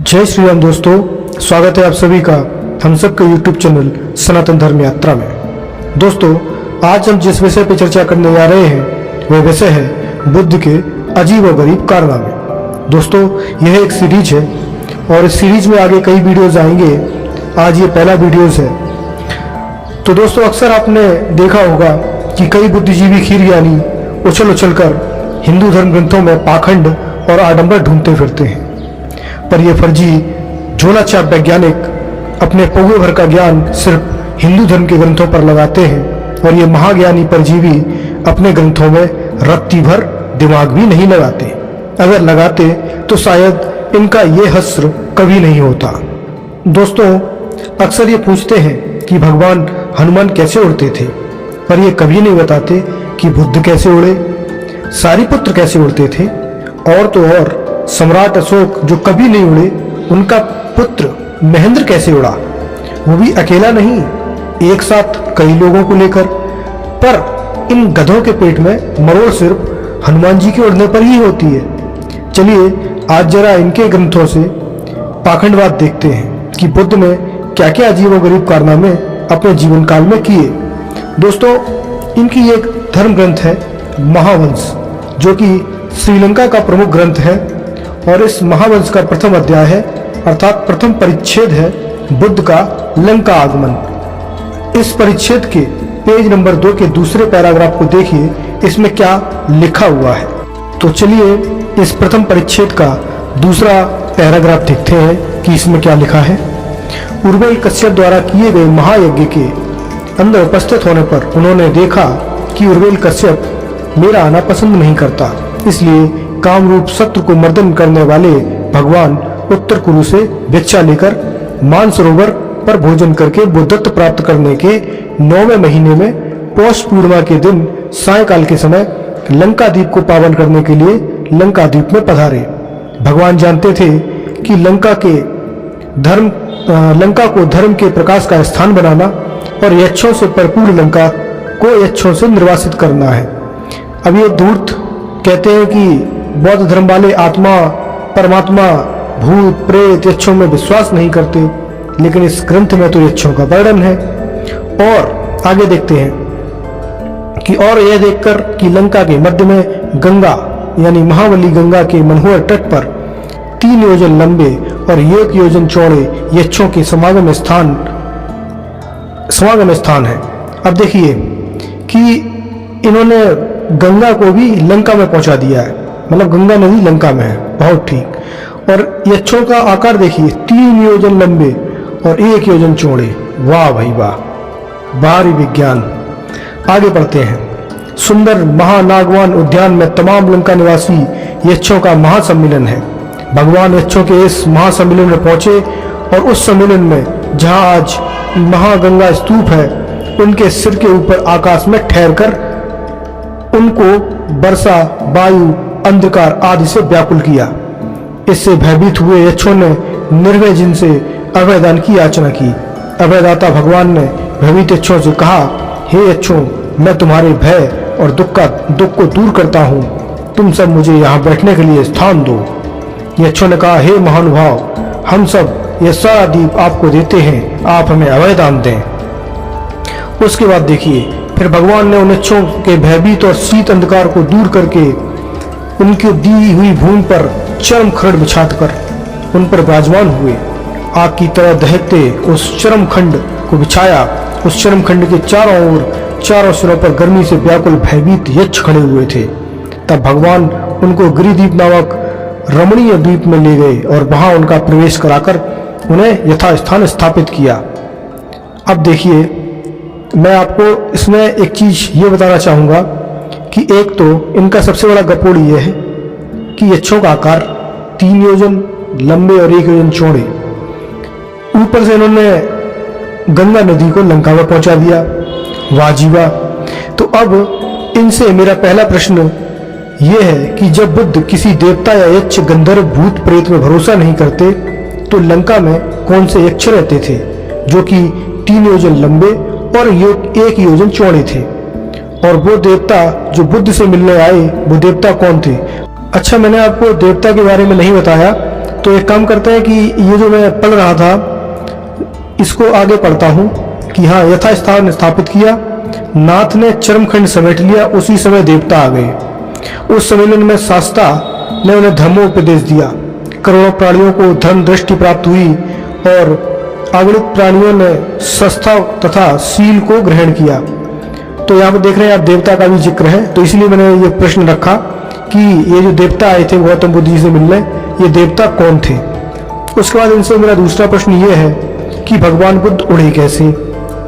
जय श्री राम दोस्तों, स्वागत है आप सभी का हम सबके YouTube चैनल सनातन धर्म यात्रा में। दोस्तों, आज हम जिस विषय पर चर्चा करने जा रहे हैं वह विषय है बुद्ध के अजीब और गरीब कारनामे। दोस्तों, यह एक सीरीज है और इस सीरीज में आगे कई वीडियोज आएंगे। आज ये पहला वीडियोज है। तो दोस्तों, अक्सर आपने देखा होगा कि कई बुद्धिजीवी खीरज्ञानी उछल उछल कर हिंदू धर्म ग्रंथों में पाखंड और आडंबर ढूंढते फिरते हैं, पर यह फर्जी झोला छाप वैज्ञानिक अपने पौवे भर का ज्ञान सिर्फ हिंदू धर्म के ग्रंथों पर लगाते हैं और ये महाज्ञानी परजीवी अपने ग्रंथों में रत्ती भर दिमाग भी नहीं लगाते। अगर लगाते तो शायद इनका ये हस्र कभी नहीं होता। दोस्तों, अक्सर ये पूछते हैं कि भगवान हनुमान कैसे उड़ते थे, पर ये कभी नहीं बताते कि बुद्ध कैसे उड़े, सारिपुत्र कैसे उड़ते थे, और तो और सम्राट अशोक जो कभी नहीं उड़े, उनका पुत्र महेंद्र कैसे उड़ा, वो भी अकेला नहीं, एक साथ कई लोगों को लेकर। पर इन गधों के पेट में मरोड़ सिर्फ हनुमान जी के उड़ने पर ही होती है। चलिए आज जरा इनके ग्रंथों से पाखंडवाद देखते हैं कि बुद्ध ने क्या क्या अजीब और गरीब कारनामे अपने जीवन काल में किए। दोस्तों, इनकी एक धर्म ग्रंथ है महावंश, जो कि श्रीलंका का प्रमुख ग्रंथ है, और इस महावंश का प्रथम अध्याय है, अर्थात प्रथम परिच्छेद है बुद्ध का लंका आगमन। इस परिच्छेद के पेज नंबर 2 के दूसरे पैराग्राफ को देखिए, इसमें क्या लिखा हुआ है। तो चलिए इस प्रथम परिच्छेद का दूसरा पैराग्राफ देखते हैं कि इसमें क्या लिखा है। उर्वेल कश्यप द्वारा किए गए महायज्ञ के अंदर उपस्थित होने पर उन्होंने देखा कि उर्वेल कश्यप मेरा आना पसंद नहीं करता, इसलिए कामरूप शत्रु को मर्दन करने वाले भगवान उत्तर कुरु से भिक्षा लेकर मानसरोवर पर भोजन करके बुद्धत्व प्राप्त करने के 9वें महीने में पौष पूर्णिमा के दिन सायंकाल के समय लंका द्वीप को पावन करने के लिए लंका द्वीप में पधारे। भगवान जानते थे कि लंका को धर्म के प्रकाश का स्थान बनाना और यक्षों से भरपूर लंका को यक्षों से निर्वासित करना है। अब ये धूर्त कहते हैं कि बौद्ध धर्म वाले आत्मा, परमात्मा, भूत, प्रेत, यक्षों में विश्वास नहीं करते, लेकिन इस ग्रंथ में तो यक्षों का वर्णन है। और आगे देखते हैं कि और यह देखकर कि लंका के मध्य में गंगा यानी महाबली गंगा के मनोहर तट पर 3 योजन लंबे और 1 योजन चौड़े यक्षों के समागम स्थान है। अब देखिए कि इन्होंने गंगा को भी लंका में पहुंचा दिया है, मतलब गंगा नदी लंका में है। बहुत ठीक। और यक्षों का आकार देखिए, 3 योजन लंबे और 1 योजन चौड़े। वाह भाई वाह, बाहरी विज्ञान। आगे बढ़ते हैं। सुंदर महानागवान उद्यान में तमाम लंका निवासी यक्षों का महासम्मेलन है। भगवान यक्षों के इस महासम्मेलन में पहुंचे और उस सम्मेलन में जहां आज महागंगा स्तूप है, उनके सिर के ऊपर आकाश में ठहरकर उनको वर्षा, वायु, अंधकार आदि से व्याकुल किया। इससे भयभीत हुए यक्षों ने निर्भय जिन से अभयदान की याचना की। अभयदाता भगवान ने भयभीत यक्षों से कहा, हे यक्षों, मैं तुम्हारे भय और दुख को दूर करता हूँ, तुम सब मुझे यहाँ बैठने के लिए स्थान दो। यक्षों ने कहा, हे महानुभाव, हम सब यह सारा द्वीप आपको देते हैं, आप हमें अभयदान दें। उसके बाद देखिए, फिर भगवान ने उन यक्षों के भयभीत और शीत अंधकार को दूर करके उनकी दी हुई भूमि पर चरम खंड बिछाकर उन पर विराजमान हुए। आग की तरह दहकते उस चरम खंड को बिछाया। उस चरम खंड के चारों सिरों पर गर्मी से व्याकुल भयभीत यक्ष खड़े हुए थे। तब भगवान उनको गिरिद्वीप नामक रमणीय द्वीप में ले गए और वहां उनका प्रवेश कराकर उन्हें यथास्थान स्थापित किया। अब देखिए, मैं आपको इसमें एक चीज ये बताना चाहूंगा कि एक तो इनका सबसे बड़ा गपोड़ ये है कि यक्षों का आकार 3 योजन लंबे और 1 योजन चौड़े। ऊपर से इन्होंने गंगा नदी को लंका में पहुंचा दिया। वाजीवा। तो अब इनसे मेरा पहला प्रश्न यह है कि जब बुद्ध किसी देवता या यक्ष, गंधर्व, भूत, प्रेत में भरोसा नहीं करते, तो लंका में कौन से यक्ष रहते थे जो कि 3 योजन लंबे और 1 योजन चौड़े थे? और वो देवता जो बुद्ध से मिलने आए, वो देवता कौन थे? अच्छा, मैंने आपको देवता के बारे में नहीं बताया, तो एक काम करते हैं कि ये जो मैं पढ़ रहा था इसको आगे पढ़ता हूँ कि हाँ, यथास्थान स्थापित किया, नाथ ने चरमखंड समेट लिया, उसी समय देवता आ गए। उस सम्मेलन में शास्ता ने उन्हें धर्मोपदेश दिया। करोड़ों प्राणियों को धर्म दृष्टि प्राप्त हुई और अगणित प्राणियों ने संस्था तथा शील को ग्रहण किया। तो यहाँ पर देख रहे हैं आप, देवता का भी जिक्र है, तो इसलिए मैंने ये प्रश्न रखा कि ये जो देवता आए थे गौतम बुद्ध जी से मिलने, ये देवता कौन थे। उसके बाद इनसे मेरा दूसरा प्रश्न ये है कि भगवान बुद्ध उड़े कैसे,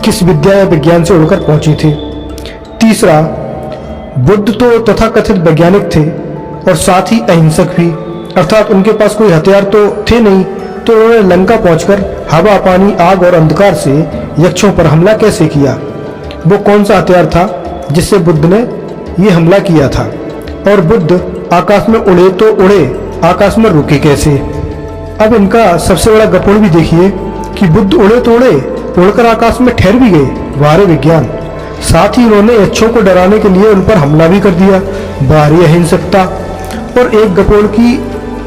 किस विद्या या विज्ञान से उड़कर पहुंचे थे। तीसरा, बुद्ध तो तथाकथित वैज्ञानिक थे और साथ ही अहिंसक भी, अर्थात उनके पास कोई हथियार तो थे नहीं, तो उन्होंने लंका पहुंचकर हवा, पानी, आग और अंधकार से यक्षों पर हमला कैसे किया। वो कौन सा हथियार था जिससे बुद्ध ने ये हमला किया था। और बुद्ध आकाश में उड़े तो उड़े, आकाश में रुके कैसे। अब इनका सबसे बड़ा गपोड़ भी देखिए कि बुद्ध उड़े तो उड़े, उड़कर आकाश में ठहर भी गए, बाहरी विज्ञान। साथ ही उन्होंने यक्षों को डराने के लिए उन पर हमला भी कर दिया, बाहरी अहिंसकता। और एक गपोड़ की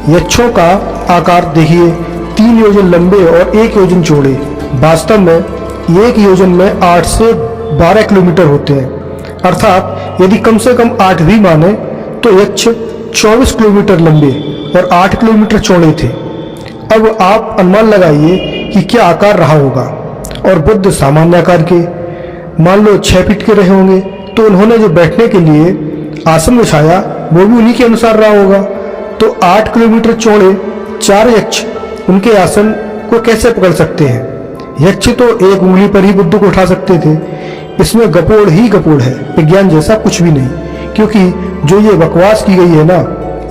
यक्षों का आकार देखिए, 3 योजन लंबे और 1 योजन चौड़े। वास्तव में 1 योजन में 8 से 12 किलोमीटर होते हैं, अर्थात यदि कम से कम 8 भी माने तो यक्ष 24 किलोमीटर लंबे और 8 किलोमीटर चौड़े थे। अब आप अनुमान लगाइए कि क्या आकार रहा होगा। और बुद्ध सामान्य आकार के, मान लो 6 फीट के रहे होंगे, तो उन्होंने जो बैठने के लिए आसन बिछाया वो भी उन्हीं के अनुसार रहा होगा। तो 8 किलोमीटर चौड़े 4 यक्ष उनके आसन को कैसे पकड़ सकते हैं। यक्ष तो एक उंगली पर ही बुद्ध को उठा सकते थे। इसमें गपोड़ ही गपोड़ है, विज्ञान जैसा कुछ भी नहीं, क्योंकि जो ये बकवास की गई है ना,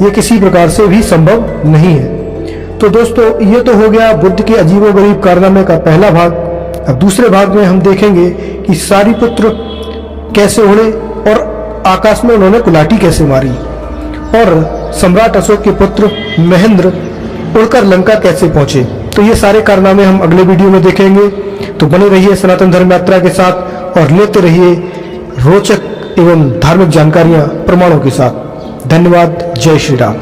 ये किसी प्रकार से भी संभव नहीं है। तो दोस्तों, ये तो हो गया बुद्ध के अजीबोगरीब कारनामे का पहला भाग। अब दूसरे भाग में हम देखेंगे कि सारिपुत्र कैसे उड़े और आकाश में उन्होंने कुलाटी कैसे मारी, और सम्राट अशोक के पुत्र महेंद्र उड़कर लंका कैसे पहुंचे। तो ये सारे कारनामे हम अगले वीडियो में देखेंगे। तो बने रहिए सनातन धर्म यात्रा के साथ और लेते रहिए रोचक एवं धार्मिक जानकारियां प्रमाणों के साथ। धन्यवाद। जय श्री राम।